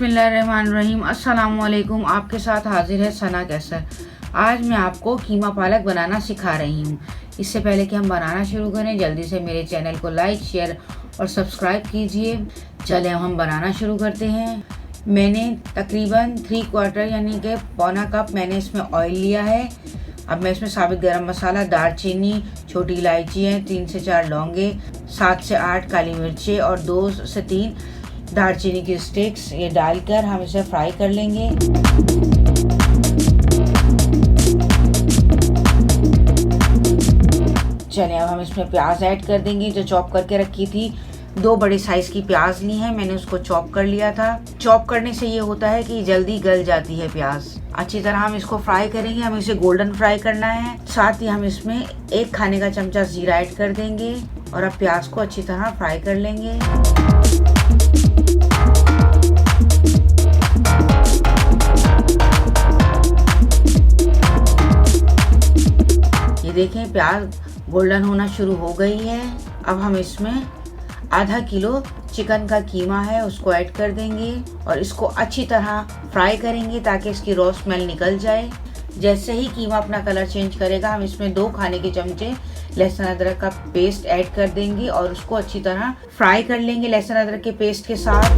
बिस्मिल्लाहिर्रहमानिर्रहीम। अस्सलामुअलैकुम। आपके साथ हाजिर है सना कैसर। आज मैं आपको कीमा पालक बनाना सिखा रही हूँ। इससे पहले कि हम बनाना शुरू करें, जल्दी से मेरे चैनल को लाइक, शेयर और सब्सक्राइब कीजिए। चलें हम बनाना शुरू करते हैं। मैंने तकरीबन 3/4 यानी कि पौना कप मैंने इसमें ऑयल लिया है। अब मैं इसमें साबित गरम मसाला, दालचीनी, छोटी इलायची है, 3 से 4 लौंगे, 7 से 8 काली मिर्चें और 2 से 3 दालचीनी की स्टिक्स, ये डालकर हम इसे फ्राई कर लेंगे। चलिए अब हम इसमें प्याज ऐड कर देंगे जो चॉप करके रखी थी। 2 बड़े साइज की प्याज ली है मैंने, उसको चॉप कर लिया था। चॉप करने से ये होता है कि जल्दी गल जाती है प्याज। अच्छी तरह हम इसको फ्राई करेंगे, हमें इसे गोल्डन फ्राई करना है। साथ ही हम इसमें 1 खाने का चमचा जीरा ऐड कर देंगे और अब प्याज को अच्छी तरह फ्राई कर लेंगे। ये देखें प्याज गोल्डन होना शुरू हो गई है। अब हम इसमें आधा किलो चिकन का कीमा है उसको ऐड कर देंगे और इसको अच्छी तरह फ्राई करेंगे ताकि इसकी रॉ स्मेल निकल जाए। जैसे ही कीमा अपना कलर चेंज करेगा हम इसमें 2 खाने के चमचे लहसुन अदरक का पेस्ट ऐड कर देंगे और उसको अच्छी तरह फ्राई कर लेंगे लहसुन अदरक के पेस्ट के साथ।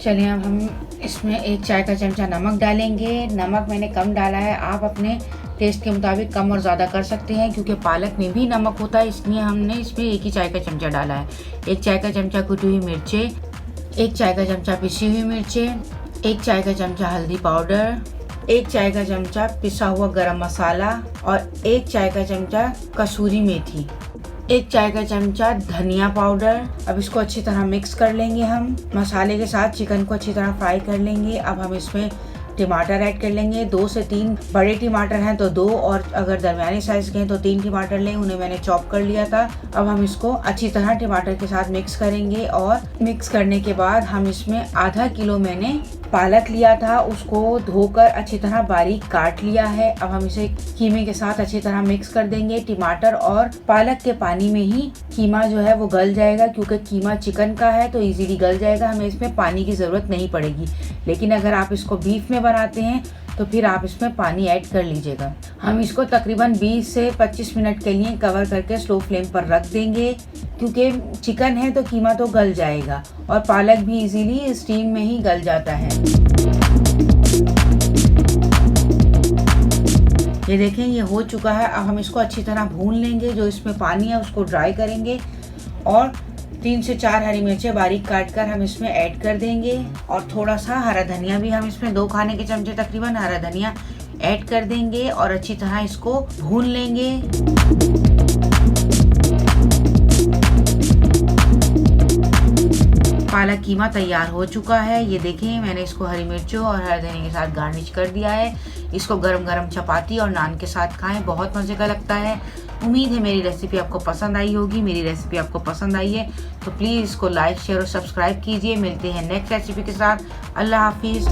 चलिए अब हम इसमें 1 चाय का चमचा नमक डालेंगे। नमक मैंने कम डाला है, आप अपने टेस्ट के मुताबिक कम और ज़्यादा कर सकते हैं क्योंकि पालक में भी नमक होता है, इसलिए हमने इसमें 1 ही चाय का चमचा डाला है। 1 चाय का चमचा कुटी हुई मिर्चें, 1 चाय का चमचा पिसी हुई मिर्चें, 1 चाय का चमचा हल्दी पाउडर, 1 चाय का चमचा पिसा हुआ गरम मसाला और 1 चाय का चमचा कसूरी मेथी, 1 चाय का चमचा धनिया पाउडर। अब इसको अच्छी तरह मिक्स कर लेंगे। हम मसाले के साथ चिकन को अच्छी तरह फ्राई कर लेंगे। अब हम इसमें टमाटर ऐड कर लेंगे। 2 से 3 बड़े टमाटर हैं तो 2, और अगर दरमियाने साइज के हैं तो 3 टमाटर लें, उन्हें मैंने चॉप कर लिया था। अब हम इसको अच्छी तरह टमाटर के साथ मिक्स करेंगे और मिक्स करने के बाद हम इसमें आधा किलो मैंने पालक लिया था, उसको धोकर अच्छी तरह बारीक काट लिया है। अब हम इसे कीमे के साथ अच्छी तरह मिक्स कर देंगे। टमाटर और पालक के पानी में ही कीमा जो है वो गल जाएगा क्योंकि कीमा चिकन का है तो इजीली गल जाएगा, हमें इसमें पानी की ज़रूरत नहीं पड़ेगी। लेकिन अगर आप इसको बीफ में बनाते हैं तो फिर आप इसमें पानी ऐड कर लीजिएगा। हम इसको तकरीबन 20 से 25 मिनट के लिए कवर करके स्लो फ्लेम पर रख देंगे क्योंकि चिकन है तो कीमा तो गल जाएगा और पालक भी इजीली स्टीम में ही गल जाता है। ये देखें ये हो चुका है। अब हम इसको अच्छी तरह भून लेंगे, जो इसमें पानी है उसको ड्राई करेंगे और 3 से 4 हरी मिर्चें बारीक काट कर हम इसमें ऐड कर देंगे और थोड़ा सा हरा धनिया भी हम इसमें 2 खाने के चमचे तकरीबन हरा धनिया ऐड कर देंगे और अच्छी तरह इसको भून लेंगे। पालक कीमा तैयार हो चुका है। ये देखें मैंने इसको हरी मिर्चों और हरा धनिया के साथ गार्निश कर दिया है। इसको गरम गरम चपाती और नान के साथ खाएं, बहुत मज़े का लगता है। उम्मीद है मेरी रेसिपी आपको पसंद आई होगी। मेरी रेसिपी आपको पसंद आई है तो प्लीज़ इसको लाइक, शेयर और सब्सक्राइब कीजिए। मिलते हैं नेक्स्ट रेसिपी के साथ। अल्लाह हाफिज़।